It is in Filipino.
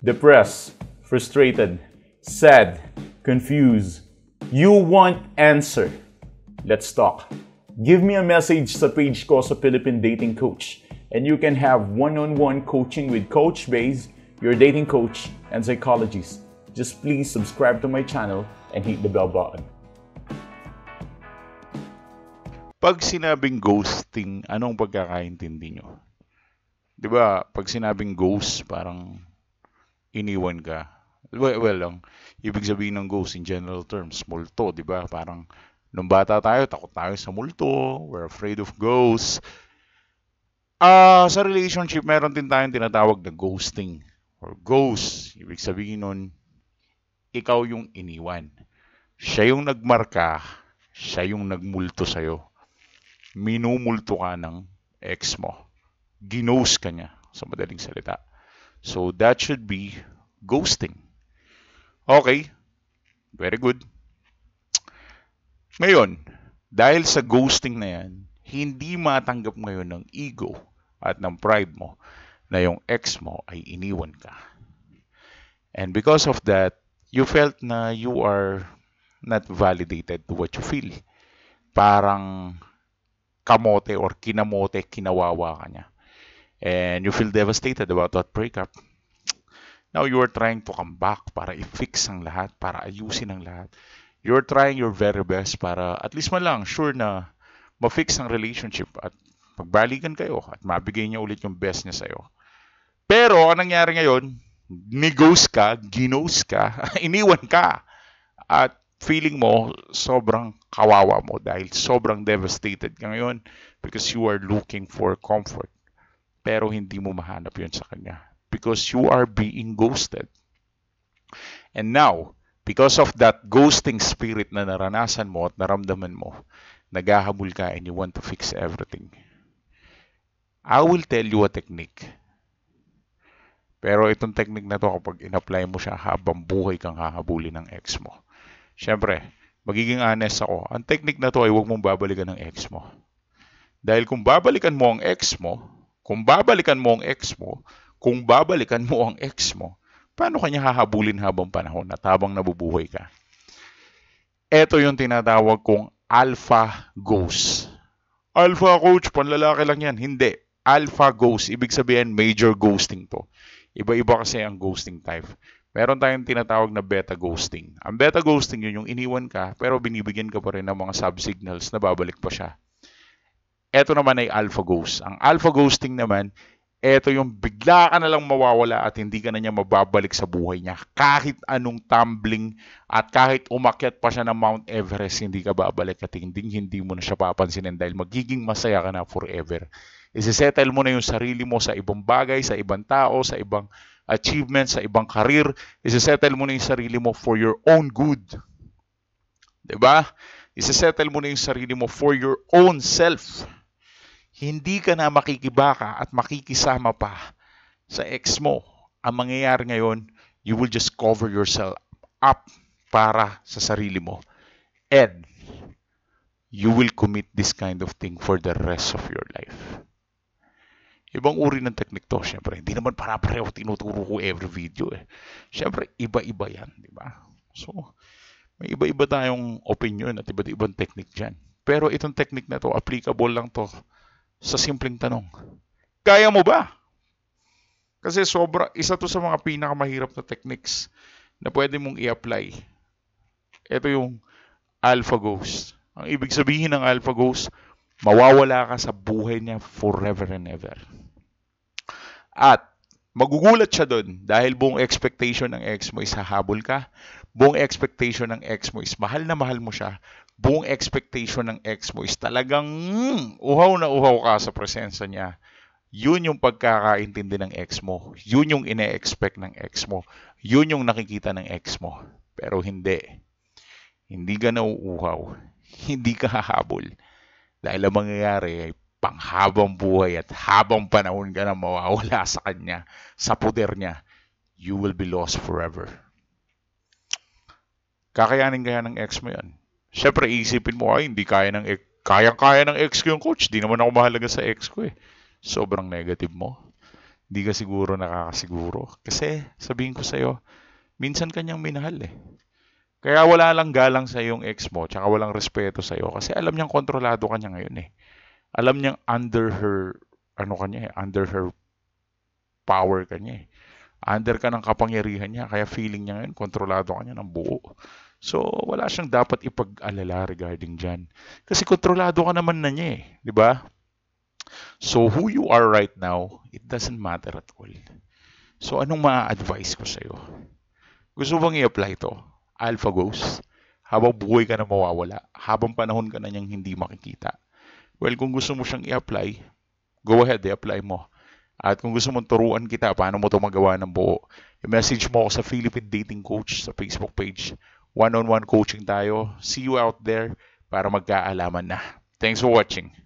Depressed, frustrated, sad, confused. You want answer. Let's talk. Give me a message sa page ko sa Philippine Dating Coach and you can have one-on-one coaching with Coach Baze, your dating coach and psychologist. Just please subscribe to my channel and hit the bell button. Pag sinabing ghosting, anong pagkakaintindi nyo? Di ba, pag sinabing ghost, parang iniwan ka. Well, ang ibig sabihin ng ghost in general terms, multo, di ba? Parang nung bata tayo, takot tayo sa multo, we're afraid of ghosts. Sa relationship, meron din tayong tinatawag na ghosting or ghost. Ibig sabihin nun, ikaw yung iniwan. Siya yung nagmarka, siya yung nagmulto sa'yo. Minumulto ka ng ex mo. Ginose ka niya, sa madaling salita. So, that should be ghosting. Okay. Very good. Ngayon, dahil sa ghosting na yan, hindi matanggap ngayon ng ego at ng pride mo na yung ex mo ay iniwan ka. And because of that, you felt na you are not validated to what you feel. Parang kamote or kinamote, kinawawa ka niya. And you feel devastated about that breakup. Now you are trying to come back para i-fix ang lahat, para ayusin ang lahat. You're trying your very best para at least man lang sure na ma-fix ang relationship at pagbalikan kayo at mabigay niya ulit yung best niya sa'yo. Pero anong nangyari ngayon? Ni-ghost ka, ginose ka, iniwan ka. At feeling mo sobrang kawawa mo dahil sobrang devastated ka ngayon because you are looking for comfort. Pero hindi mo mahanap yun sa kanya because you are being ghosted. And now, because of that ghosting spirit na naranasan mo at naramdaman mo, naghahabol ka and you want to fix everything. I will tell you a technique. Pero itong technique na to kapag in-apply mo siya habang buhay kang hahabulin ng ex mo. Siyempre, magiging honest ako. Ang technique na to ay huwag mong babalikan ng ex mo. Dahil kung babalikan mo ang ex mo, kung babalikan mo ang ex mo, kung babalikan mo ang ex mo, paano kanya hahabulin habang panahon at habang nabubuhay ka? Ito yung tinatawag kong alpha ghost. Alpha coach, panlalaki lang yan. Hindi. Alpha ghost. Ibig sabihin, major ghosting to. Iba-iba kasi ang ghosting type. Meron tayong tinatawag na beta ghosting. Ang beta ghosting yun yung iniwan ka pero binibigyan ka pa rin ng mga sub-signals na babalik pa siya. Ito naman ay alpha ghost. Ang alpha ghosting naman, ito yung bigla ka na lang mawawala at hindi ka na niya mababalik sa buhay niya. Kahit anong tumbling at kahit umakyat pa siya ng Mount Everest, hindi ka babalik at hindi mo na siya papansinin dahil magiging masaya ka na forever. Isisettle mo na yung sarili mo sa ibang bagay, sa ibang tao, sa ibang achievement, sa ibang career. Isisettle mo na yung sarili mo for your own good. Diba? Isisettle mo na yung sarili mo for your own self. Hindi ka na makikibaka at makikisama pa sa ex mo. Ang mangyayari ngayon, you will just cover yourself up para sa sarili mo. And you will commit this kind of thing for the rest of your life. Ibang uri ng technique to, syempre. Hindi naman para-pareho tinuturo ko every video eh. Syempre, iba-iba yan, di ba? So, may iba-iba tayong opinion at iba't ibang technique dyan. Pero itong technique na to, applicable lang to sa simpleng tanong. Kaya mo ba? Kasi isa to sa mga pinakamahirap na techniques na pwede mong i-apply. Ito yung alpha ghost. Ang ibig sabihin ng alpha ghost, mawawala ka sa buhay niya forever and ever. At magugulat siya doon dahil buong expectation ng ex mo is hahabol ka. Buong expectation ng ex mo is mahal na mahal mo siya. Buong expectation ng ex mo is talagang uhaw na uhaw ka sa presensya niya. Yun yung pagkakaintindi ng ex mo. Yun yung ine-expect ng ex mo. Yun yung nakikita ng ex mo. Pero hindi. Hindi ka nauuhaw. Hindi ka hahabol. Dahil ang mangyayari ay panghabang buhay at habang panahon ka na mawawala sa kanya, sa poder niya, you will be lost forever. Kakayanin kaya ng ex mo yan? Siyempre, isipin mo, ay, hindi kaya ng ex. Kayang-kaya ng ex ko yung coach. Di naman ako mahalaga sa ex ko eh. Sobrang negative mo. Hindi ka siguro nakakasiguro. Kasi, sabihin ko sa'yo, minsan kanyang minahal eh. Kaya wala lang galang sa yung ex mo, tsaka walang respeto sa'yo. Kasi alam niyang kontrolado ka niya ngayon eh. Alam niyang under her, under her power ka niya eh. Under ka ng kapangyarihan niya, kaya feeling niya ngayon, kontrolado ka niya ng buo. So, wala siyang dapat ipag-alala regarding dyan. Kasi kontrolado ka naman na niya eh, di ba? So, who you are right now, it doesn't matter at all. So, anong ma-advise ko sa'yo? Gusto bang i-apply to? Alpha Ghost? Habang buhay ka na mawawala, habang panahon ka na niyang hindi makikita. Well, kung gusto mo siyang i-apply, go ahead, i-apply mo. At kung gusto mong turuan kita paano mo ito magawa ng buo, i-message mo ako sa Philippine Dating Coach sa Facebook page. One-on-one coaching tayo. See you out there para magkaalaman na. Thanks for watching.